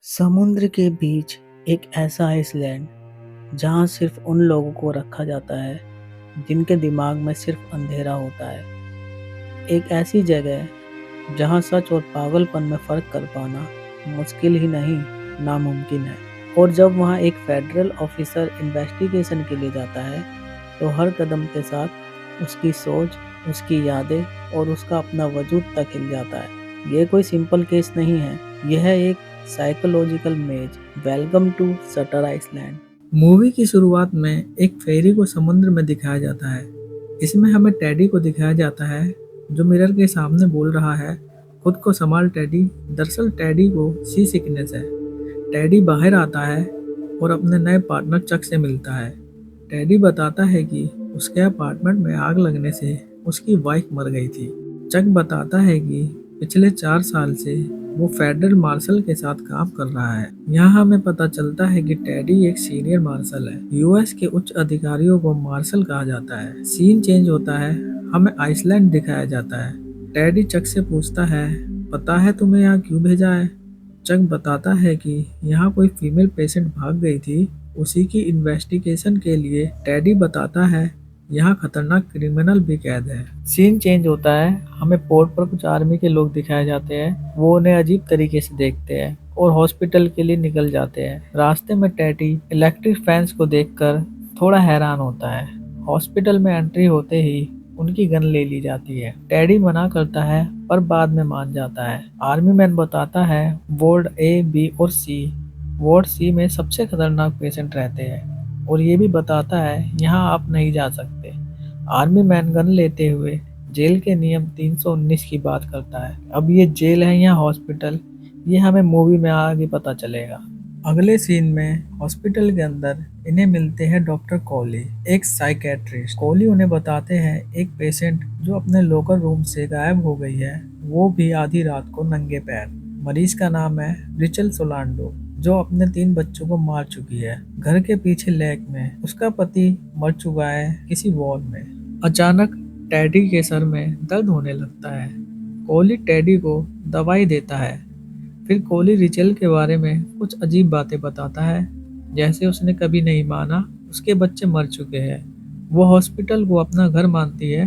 समुद्र के बीच एक ऐसा आइसलैंड जहाँ सिर्फ उन लोगों को रखा जाता है जिनके दिमाग में सिर्फ अंधेरा होता है। एक ऐसी जगह जहाँ सच और पागलपन में फर्क कर पाना मुश्किल ही नहीं, नामुमकिन है। और जब वहाँ एक फेडरल ऑफिसर इन्वेस्टिगेशन के लिए जाता है तो हर कदम के साथ उसकी सोच, उसकी यादें और उसका अपना वजूद तक हिल जाता है। ये कोई सिंपल केस नहीं है, यह एक psychological maze. Welcome to Shutter Island. Movie की शुरुआत में एक फेरी को समुद्र में दिखाया जाता है। इसमें हमें टेडी को दिखाया जाता है जो मिरर के सामने बोल रहा है, खुद को संभाल टेडी। दरअसल टेडी को सी सिकनेस है। टेडी बाहर आता है और अपने नए पार्टनर चक से मिलता है। टेडी बताता है कि उसके अपार्टमेंट में आग लगने से उसकी वाइफ मर गई थी। चक बताता है कि पिछले 4 साल से वो फेडरल मार्शल के साथ काम कर रहा है। यहाँ हमें पता चलता है कि टेडी एक सीनियर मार्शल है। यूएस के उच्च अधिकारियों को मार्शल कहा जाता है। सीन चेंज होता है, हमें आइसलैंड दिखाया जाता है। टेडी चक से पूछता है, पता है तुम्हें यहाँ क्यों भेजा है? चक बताता है कि यहाँ कोई फीमेल पेशेंट भाग गई थी, उसी की इन्वेस्टिगेशन के लिए। टेडी बताता है यहाँ खतरनाक क्रिमिनल भी कैद है। सीन चेंज होता है, हमें पोर्ट पर कुछ आर्मी के लोग दिखाए जाते हैं। वो उन्हें अजीब तरीके से देखते हैं और हॉस्पिटल के लिए निकल जाते हैं। रास्ते में टेडी इलेक्ट्रिक फैंस को देखकर थोड़ा हैरान होता है। हॉस्पिटल में एंट्री होते ही उनकी गन ले ली जाती है। टेडी मना करता है पर बाद में मान जाता है। आर्मी मैन बताता है वार्ड ए, बी और सी। वार्ड सी में सबसे खतरनाक पेशेंट रहते हैं और ये भी बताता है यहाँ आप नहीं जा सकते। आर्मी मैन गन लेते हुए जेल के नियम 319 की बात करता है। अब ये जेल है या हॉस्पिटल, ये हमें मूवी में आगे पता चलेगा। अगले सीन में हॉस्पिटल के अंदर इन्हें मिलते हैं डॉक्टर कोली, एक साइकेट्रिस्ट। कोली उन्हें बताते हैं एक पेशेंट जो अपने लोकल रूम से गायब हो गई है, वो भी आधी रात को नंगे पैर। मरीज का नाम है रिचल सोलांडो, जो अपने 3 बच्चों को मार चुकी है। घर के पीछे लेक में उसका पति मर चुका है किसी वॉर में। अचानक टेडी के सर में दर्द होने लगता है। कोली टेडी को दवाई देता है। फिर कोली रिचल के बारे में कुछ अजीब बातें बताता है, जैसे उसने कभी नहीं माना उसके बच्चे मर चुके हैं। वो हॉस्पिटल को अपना घर मानती है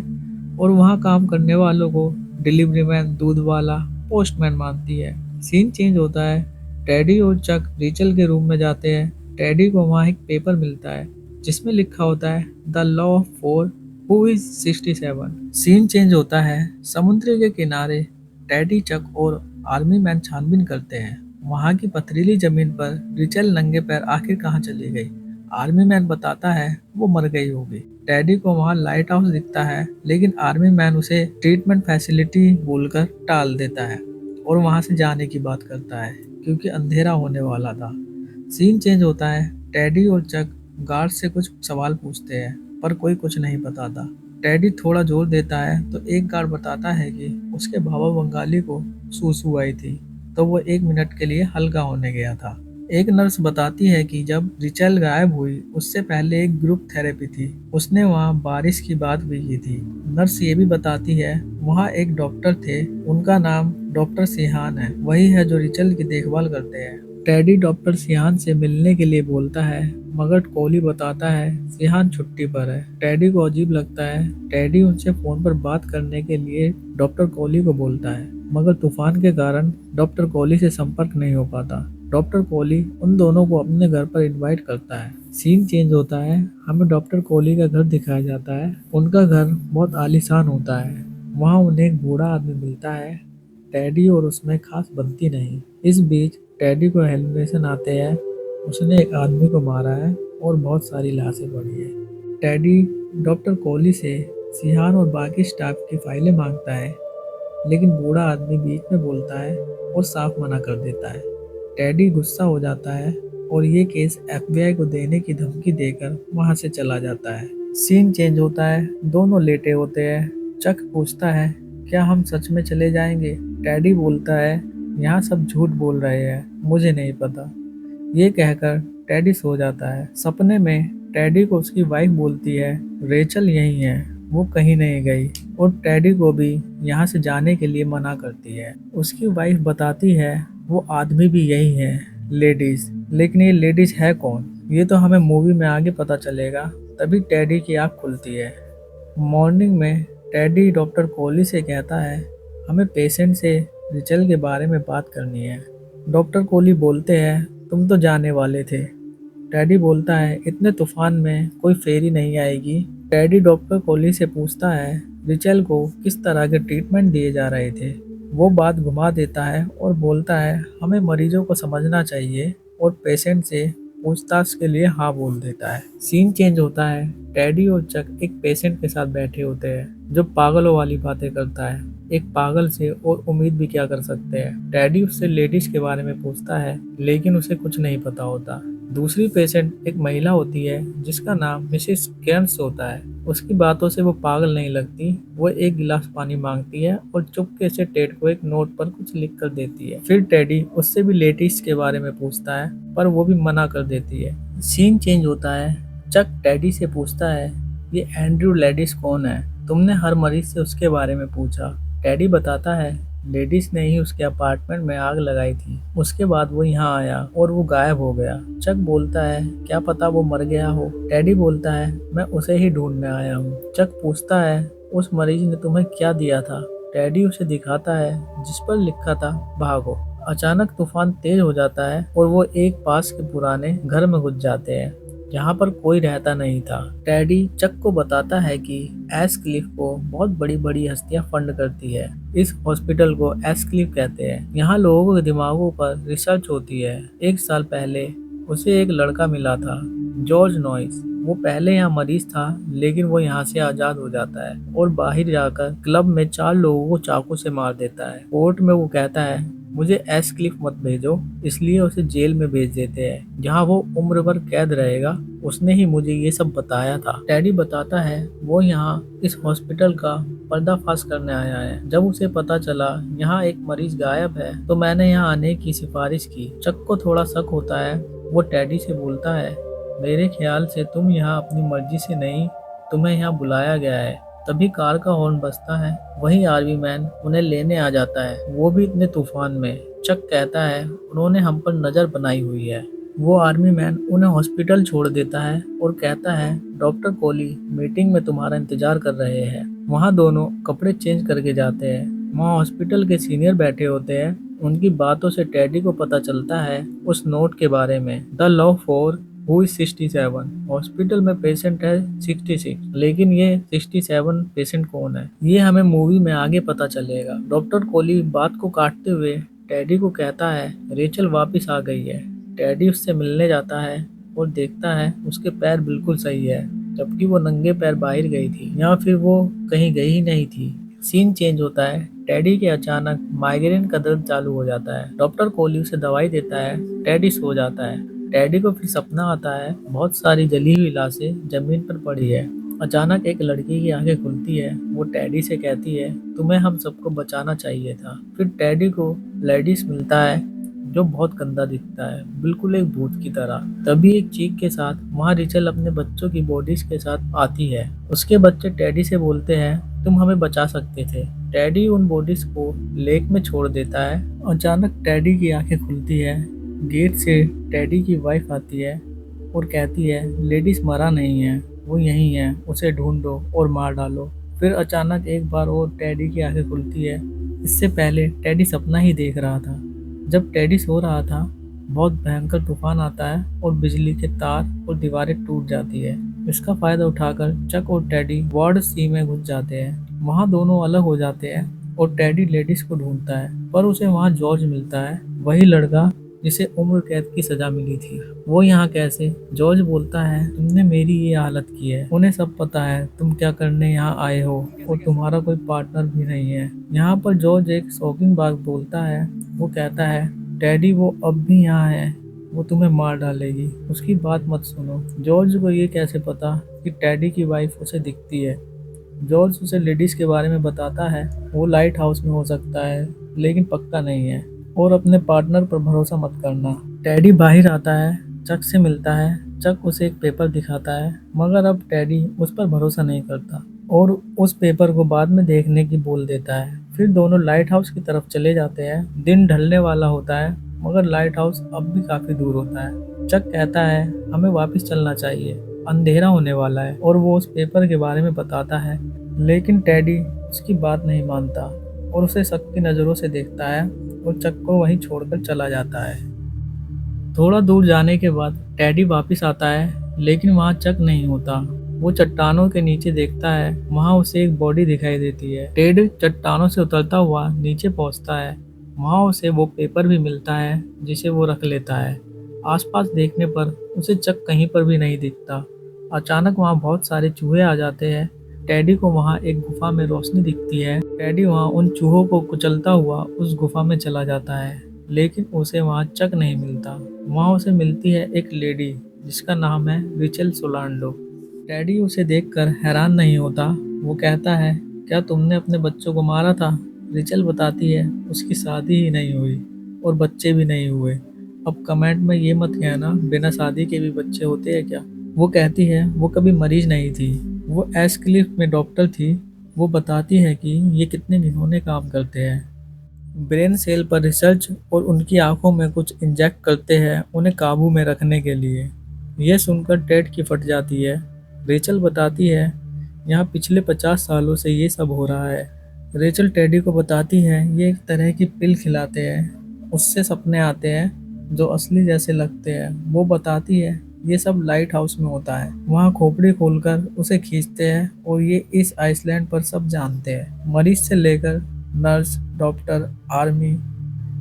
और वहाँ काम करने वालों को डिलीवरी मैन, दूध वाला, पोस्टमैन मानती है। सीन चेंज होता है, टेडी और चक रिचल के रूम में जाते हैं। टेडी को वहाँ एक पेपर मिलता है जिसमें लिखा होता है the law of 4 who is 67। Scene change होता है, समुद्र के किनारे टेडी, चक और आर्मी मैन छानबीन करते हैं। वहाँ की पथरीली जमीन पर रिचल नंगे पैर आखिर कहाँ चली गई? आर्मी मैन बताता है वो मर गई होगी। टेडी को वहाँ लाइट हाउस दिखता है, लेकिन आर्मी मैन उसे ट्रीटमेंट फैसिलिटी बोलकर टाल देता है और वहाँ से जाने की बात करता है क्योंकि अंधेरा होने वाला था। सीन चेंज होता है, टेडी और चक गार्ड से कुछ सवाल पूछते हैं पर कोई कुछ नहीं बताता। टेडी थोड़ा जोर देता है तो एक गार्ड बताता है कि उसके भावा बंगाली को सूसू आई थी, तो वो 1 मिनट के लिए हल्का होने गया था। एक नर्स बताती है कि जब रिचल गायब हुई उससे पहले एक ग्रुप थेरेपी थी, उसने वहाँ बारिश की बात भी की थी। नर्स ये भी बताती है वहाँ एक डॉक्टर थे, उनका नाम डॉक्टर सिहान है, वही है जो रिचल की देखभाल करते हैं। टेडी डॉक्टर सिहान से मिलने के लिए बोलता है, मगर कोली बताता है सिहान छुट्टी पर है। टेडी को अजीब लगता है। टेडी उनसे फोन पर बात करने के लिए डॉक्टर कोली को बोलता है, मगर तूफान के कारण डॉक्टर कोली से संपर्क नहीं हो पाता। डॉक्टर कोली उन दोनों को अपने घर पर इनवाइट करता है। सीन चेंज होता है, हमें डॉक्टर कोली का घर दिखाया जाता है। उनका घर बहुत आलीशान होता है। वहाँ उन्हें एक बूढ़ा आदमी मिलता है। टेडी और उसमें खास बनती नहीं। इस बीच टेडी को हेलुसिनेशन आते हैं, उसने एक आदमी को मारा है और बहुत सारी लाशें पड़ी है। टेडी डॉक्टर कोली से सिहान और बाकी स्टाफ की फाइलें मांगता है, लेकिन बूढ़ा आदमी बीच में बोलता है और साफ मना कर देता है। टेडी गुस्सा हो जाता है और ये केस एफबीआई को देने की धमकी देकर वहाँ से चला जाता है। सीन चेंज होता है, दोनों लेटे होते हैं। चक पूछता है क्या हम सच में चले जाएंगे? टेडी बोलता है यहाँ सब झूठ बोल रहे हैं, मुझे नहीं पता। ये कहकर टेडी सो जाता है। सपने में टेडी को उसकी वाइफ बोलती है रेचल यही है, वो कहीं नहीं गई, और टेडी को भी यहाँ से जाने के लिए मना करती है। उसकी वाइफ बताती है वो आदमी भी यही है, लेडीज। लेकिन ये लेडीज है कौन, ये तो हमें मूवी में आगे पता चलेगा। तभी टेडी की आँख खुलती है। मॉर्निंग में टेडी डॉक्टर कोहली से कहता है, हमें पेशेंट से रिचल के बारे में बात करनी है। डॉक्टर कोहली बोलते हैं, तुम तो जाने वाले थे। टेडी बोलता है, इतने तूफान में कोई फेरी नहीं आएगी। टेडी डॉक्टर कोहली से पूछता है, रिचल को किस तरह के ट्रीटमेंट दिए जा रहे थे। वो बात घुमा देता है और बोलता है, हमें मरीजों को समझना चाहिए, और पेशेंट से पूछताछ के लिए हाँ बोल देता है। सीन चेंज होता है। टेडी और चक एक पेशेंट के साथ बैठे होते हैं जो पागलों वाली बातें करता है। एक पागल से और उम्मीद भी क्या कर सकते हैं। टेडी उससे लेडीज के बारे में पूछता है, लेकिन उसे कुछ नहीं पता होता। दूसरी पेशेंट एक महिला होती है जिसका नाम मिसेस केर्न्स होता है। उसकी बातों से वो पागल नहीं लगती। वो एक गिलास पानी मांगती है और चुपके से टेड को एक नोट पर कुछ लिख कर देती है। फिर टेडी उससे भी लेडीज के बारे में पूछता है, पर वो भी मना कर देती है। सीन चेंज होता है। चक टेडी से पूछता है, ये एंड्रयू लेडीज कौन है? तुमने हर मरीज से उसके बारे में पूछा। टेडी बताता है, लेडीज ने ही उसके अपार्टमेंट में आग लगाई थी। उसके बाद वो यहाँ आया और वो गायब हो गया। चक बोलता है, क्या पता वो मर गया हो। टेडी बोलता है, मैं उसे ही ढूंढने आया हूँ। चक पूछता है, उस मरीज ने तुम्हें क्या दिया था? टेडी उसे दिखाता है जिस पर लिखा था, भागो। अचानक तूफान तेज हो जाता है और वो एक पास के पुराने घर में घुस जाते हैं जहाँ पर कोई रहता नहीं था। टेडी चक को बताता है कि एस्क्लिफ को बहुत बड़ी बड़ी हस्तियां फंड करती है। इस हॉस्पिटल को एस्क्लिफ कहते हैं। यहाँ लोगों के दिमागों पर रिसर्च होती है। एक साल पहले उसे एक लड़का मिला था, जॉर्ज नॉइस। वो पहले यहाँ मरीज था, लेकिन वो यहाँ से आजाद हो जाता है और बाहर जाकर क्लब में 4 लोगों को चाकू से मार देता है। कोर्ट में वो कहता है, मुझे एस्क्लिफ मत भेजो, इसलिए उसे जेल में भेज देते हैं जहाँ वो उम्र भर कैद रहेगा। उसने ही मुझे ये सब बताया था। टेडी बताता है, वो यहाँ इस हॉस्पिटल का पर्दाफाश करने आया है। जब उसे पता चला यहाँ एक मरीज गायब है, तो मैंने यहाँ आने की सिफारिश की। चक को थोड़ा शक होता है। वो टेडी से बोलता है, मेरे ख्याल से तुम यहाँ अपनी मर्जी से नहीं, तुम्हें यहाँ बुलाया गया है। तभी कार का हॉर्न बजता है। वहीं आर्मी मैन उन्हें लेने आ जाता है, वो भी इतने तूफान में। चक कहता है, उन्होंने हम पर नजर बनाई हुई है। वो आर्मी मैन उन्हें हॉस्पिटल छोड़ देता है और कहता है, डॉक्टर कोहली मीटिंग में तुम्हारा इंतजार कर रहे हैं। वहाँ दोनों कपड़े चेंज करके जाते हैं। वहाँ हॉस्पिटल के सीनियर बैठे होते हैं। उनकी बातों से टेडी को पता चलता है उस नोट के बारे में, the love for who is 67। Hospital में पेशेंट है 66, लेकिन ये 67 पेशेंट कौन है, ये हमें मूवी में आगे पता चलेगा। डॉक्टर कोहली बात को काटते हुए टेडी को कहता है, रेचल वापस आ गई है। टेडी उससे मिलने जाता है और देखता है उसके पैर बिल्कुल सही है, जबकि वो नंगे पैर बाहर गई थी, या फिर वो कहीं गई ही नहीं थी। सीन चेंज होता है। टेडी के अचानक माइग्रेन का दर्द चालू हो जाता है। डॉक्टर कोहली उसे दवाई देता है। टेडी सो जाता है। टेडी को फिर सपना आता है, बहुत सारी जली हुई लाशें जमीन पर पड़ी है। अचानक एक लड़की की आंखें खुलती है। वो टेडी से कहती है, तुम्हें हम सबको बचाना चाहिए था। फिर टेडी को लेडीज मिलता है जो बहुत गंदा दिखता है, बिल्कुल एक भूत की तरह। तभी एक चीख के साथ वहाँ रिचल अपने बच्चों की बॉडीज के साथ आती है। उसके बच्चे टेडी से बोलते हैं, तुम हमें बचा सकते थे। टेडी उन बॉडीज को लेक में छोड़ देता है। अचानक टेडी की आंखें खुलती है। गेट से टेडी की वाइफ आती है और कहती है, लेडीज मरा नहीं है, वो यहीं है, उसे ढूंढो और मार डालो। फिर अचानक एक बार और टेडी की आंखें खुलती है। इससे पहले टेडी सपना ही देख रहा था। जब टेडी सो रहा था, बहुत भयंकर तूफान आता है और बिजली के तार और दीवारें टूट जाती है। इसका फायदा उठाकर चक और टेडी वार्ड सी में घुस जाते हैं। वहाँ दोनों अलग हो जाते हैं और टेडी लेडीज को ढूंढता है, पर उसे वहाँ जॉर्ज मिलता है, वही लड़का जिसे उम्र कैद की सजा मिली थी। वो यहाँ कैसे? जॉर्ज बोलता है, तुमने मेरी ये हालत की है, उन्हें सब पता है तुम क्या करने यहाँ आए हो और तुम्हारा कोई पार्टनर भी नहीं है। यहाँ पर जॉर्ज एक शॉकिंग बात बोलता है। वो कहता है, डैडी वो अब भी यहाँ है, वो तुम्हें मार डालेगी, उसकी बात मत सुनो। जॉर्ज को ये कैसे पता कि डैडी की वाइफ उसे दिखती है? जॉर्ज उसे लेडीज के बारे में बताता है। वो लाइट हाउस में हो सकता है, लेकिन पक्का नहीं है, और अपने पार्टनर पर भरोसा मत करना। टेडी बाहर आता है, चक से मिलता है। चक उसे एक पेपर दिखाता है, मगर अब टेडी उस पर भरोसा नहीं करता और उस पेपर को बाद में देखने की बोल देता है। फिर दोनों लाइट हाउस की तरफ चले जाते हैं। दिन ढलने वाला होता है। मगर लाइट हाउस अब भी काफी दूर होता है। चक कहता है हमें वापस चलना चाहिए, अंधेरा होने वाला है, और वो उस पेपर के बारे में बताता है। लेकिन टेडी उसकी बात नहीं मानता और उसे शक की नज़रों से देखता है और चक को वहीं छोड़कर चला जाता है। थोड़ा दूर जाने के बाद टेडी वापस आता है, लेकिन वहाँ चक नहीं होता। वो चट्टानों के नीचे देखता है, वहाँ उसे एक बॉडी दिखाई देती है। टेड चट्टानों से उतरता हुआ नीचे पहुँचता है। वहाँ उसे वो पेपर भी मिलता है जिसे वो रख लेता है। आसपास देखने पर उसे चक कहीं पर भी नहीं दिखता। अचानक वहाँ बहुत सारे चूहे आ जाते हैं। टेडी को वहाँ एक गुफा में रोशनी दिखती है। टेडी वहाँ उन चूहों को कुचलता हुआ उस गुफा में चला जाता है, लेकिन उसे वहाँ चक नहीं मिलता। वहाँ उसे मिलती है एक लेडी जिसका नाम है रिचल सोलांडो। टेडी उसे देखकर हैरान नहीं होता। वो कहता है क्या तुमने अपने बच्चों को मारा था? रिचल बताती है उसकी शादी ही नहीं हुई और बच्चे भी नहीं हुए। अब कमेंट में ये मत कहना बिना शादी के भी बच्चे होते हैं क्या। वो कहती है वो कभी मरीज नहीं थी, वो एस्क्लिफ में डॉक्टर थी। वो बताती है कि ये कितने घिनौने काम करते हैं। ब्रेन सेल पर रिसर्च और उनकी आंखों में कुछ इंजेक्ट करते हैं उन्हें काबू में रखने के लिए। यह सुनकर टेड की फट जाती है। रेचल बताती है यहाँ पिछले 50 सालों से ये सब हो रहा है। रेचल टेडी को बताती है ये एक तरह की पिल खिलाते हैं, उससे सपने आते हैं जो असली जैसे लगते हैं। वो बताती है ये सब लाइट हाउस में होता है। वहाँ खोपड़ी खोलकर उसे खींचते हैं और ये इस आइसलैंड पर सब जानते हैं, मरीज से लेकर नर्स, डॉक्टर, आर्मी।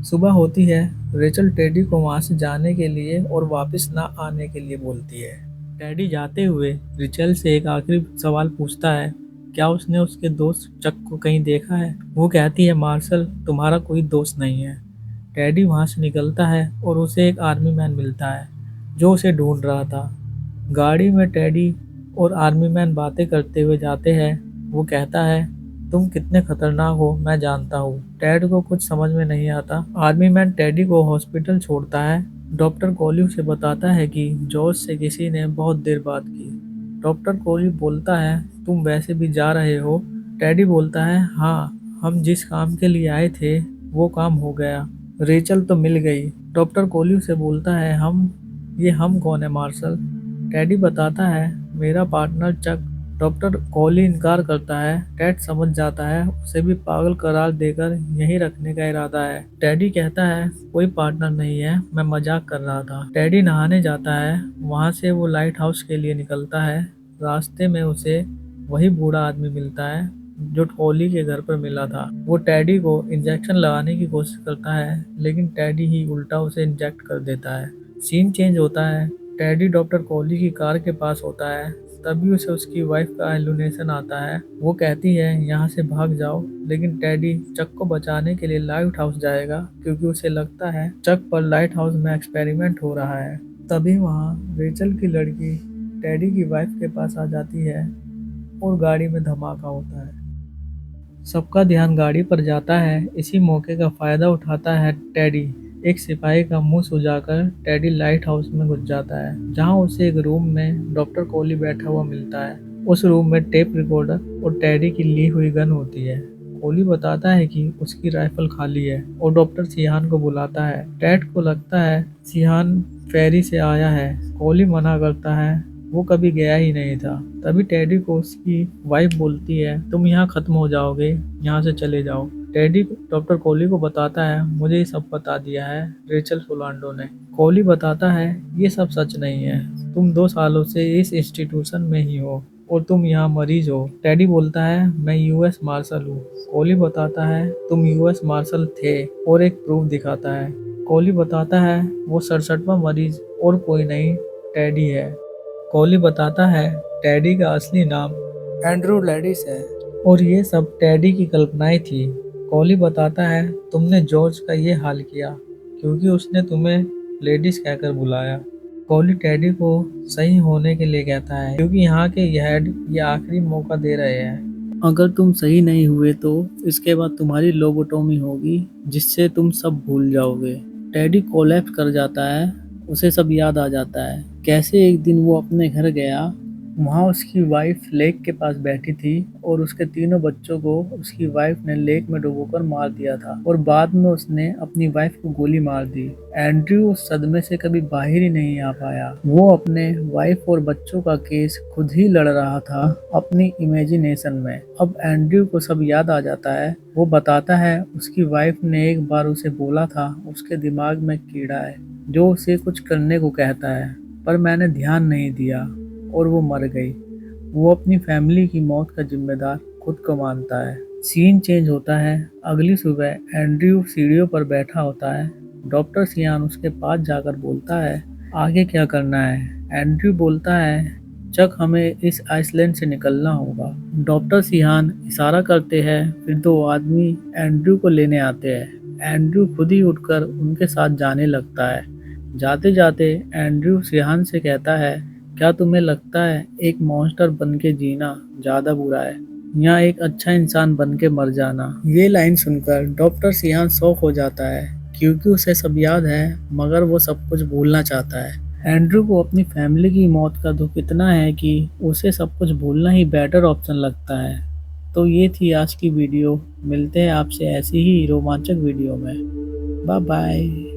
सुबह होती है। रेचल टेडी को वहाँ से जाने के लिए और वापस ना आने के लिए बोलती है। टेडी जाते हुए रिचल से एक आखिरी सवाल पूछता है, क्या उसने उसके दोस्त चक को कहीं देखा है? वो कहती है मार्शल तुम्हारा कोई दोस्त नहीं है। टेडी वहाँ से निकलता है और उसे एक आर्मी मैन मिलता है जो उसे ढूंढ रहा था। गाड़ी में टेडी और आर्मी मैन बातें करते हुए जाते हैं। वो कहता है तुम कितने खतरनाक हो मैं जानता हूँ। टेड को कुछ समझ में नहीं आता। आर्मी मैन टेडी को हॉस्पिटल छोड़ता है। डॉक्टर कोली उसे बताता है कि जॉर्ज से किसी ने बहुत देर बात की। डॉक्टर कोली बोलता है तुम वैसे भी जा रहे हो? टेडी बोलता है हाँ, हम जिस काम के लिए आए थे वो काम हो गया। रेचल तो मिल गई। डॉक्टर कोली उसे बोलता है हम कौन है मार्शल? टेडी बताता है मेरा पार्टनर चक। डॉक्टर कोहली इनकार करता है। टेड समझ जाता है उसे भी पागल करार देकर यहीं रखने का इरादा है। टेडी कहता है कोई पार्टनर नहीं है, मैं मजाक कर रहा था। टेडी नहाने जाता है। वहां से वो लाइट हाउस के लिए निकलता है। रास्ते में उसे वही बूढ़ा आदमी मिलता है जो कोहली के घर पर मिला था। वो टेडी को इंजेक्शन लगाने की कोशिश करता है, लेकिन टेडी ही उल्टा उसे इंजेक्ट कर देता है। सीन चेंज होता है। टेडी डॉक्टर कोहली की कार के पास होता है। तभी उसे उसकी वाइफ का हेलुसिनेशन आता है। वो कहती है यहाँ से भाग जाओ, लेकिन टेडी चक को बचाने के लिए लाइट हाउस जाएगा क्योंकि उसे लगता है चक पर लाइट हाउस में एक्सपेरिमेंट हो रहा है। तभी वहाँ रेचल की लड़की टेडी की वाइफ के पास आ जाती है और गाड़ी में धमाका होता है। सबका ध्यान गाड़ी पर जाता है। इसी मौके का फायदा उठाता है टेडी। एक सिपाही का मुंह सुजाकर टेडी लाइट हाउस में घुस जाता है, जहां उसे एक रूम में डॉक्टर कोहली बैठा हुआ मिलता है। उस रूम में टेप रिकॉर्डर और टेडी की ली हुई गन होती है। कोहली बताता है कि उसकी राइफल खाली है और डॉक्टर सिहान को बुलाता है। टेड को लगता है सिहान फेरी से आया है। कोहली मना करता है, वो कभी गया ही नहीं था। तभी टेडी को उसकी वाइफ बोलती है तुम यहाँ खत्म हो जाओगे, यहाँ से चले जाओ। टेडी डॉक्टर कोहली को बताता है मुझे ये सब बता दिया है रेचल सोलांडो ने। कोहली बताता है ये सब सच नहीं है, तुम 2 सालों से इस इंस्टीट्यूशन में ही हो और तुम यहाँ मरीज हो। टेडी बोलता है मैं यूएस मार्शल हूँ। कोहली बताता है तुम यूएस मार्शल थे और एक प्रूफ दिखाता है। कोहली बताता है वो 67वां मरीज और कोई नहीं टेडी है। कोहली बताता है टेडी का असली नाम एंड्रू लैडिस है और ये सब टेडी की कल्पनाएं थी। कोहली बताता है तुमने जॉर्ज का ये हाल किया क्योंकि उसने तुम्हें लेडीज कहकर बुलाया। कोहली टेडी को सही होने के लिए कहता है क्योंकि यहाँ के हेड ये आखिरी मौका दे रहे हैं। अगर तुम सही नहीं हुए तो इसके बाद तुम्हारी लोबोटोमी होगी जिससे तुम सब भूल जाओगे। टेडी कोलैप्स कर जाता है। उसे सब याद आ जाता है कैसे एक दिन वो अपने घर गया। वहाँ उसकी वाइफ लेक के पास बैठी थी और उसके तीनों बच्चों को उसकी वाइफ ने लेक में डुबोकर मार दिया था और बाद में उसने अपनी वाइफ को गोली मार दी। एंड्रयू उस सदमे से कभी बाहर ही नहीं आ पाया। वो अपने वाइफ और बच्चों का केस खुद ही लड़ रहा था अपनी इमेजिनेशन में। अब एंड्रयू को सब याद आ जाता है। वो बताता है उसकी वाइफ ने एक बार उसे बोला था उसके दिमाग में कीड़ा है जो उसे कुछ करने को कहता है, पर मैंने ध्यान नहीं दिया और वो मर गई। वो अपनी फैमिली की मौत का जिम्मेदार खुद को मानता है। सीन चेंज होता है। अगली सुबह एंड्रयू सीढ़ियों पर बैठा होता है। डॉक्टर सियान उसके पास जाकर बोलता है, आगे क्या करना है? एंड्रयू बोलता है, चक, हमें इस आइसलैंड से निकलना होगा। डॉक्टर सियान इशारा करते हैं, फिर दो आदमी एंड्रयू को लेने आते हैं। एंड्रयू खुद ही उठकर उनके साथ जाने लगता है। जाते जाते एंड्रयू सियान से कहता है, क्या तुम्हें लगता है एक मॉन्स्टर बन के जीना ज़्यादा बुरा है या एक अच्छा इंसान बन के मर जाना? ये लाइन सुनकर डॉक्टर सियान शॉक हो जाता है क्योंकि उसे सब याद है मगर वो सब कुछ भूलना चाहता है। एंड्रयू को अपनी फैमिली की मौत का दुख इतना है कि उसे सब कुछ भूलना ही बेटर ऑप्शन लगता है। तो ये थी आज की वीडियो। मिलते हैं आपसे ऐसी ही रोमांचक वीडियो में। Bye bye.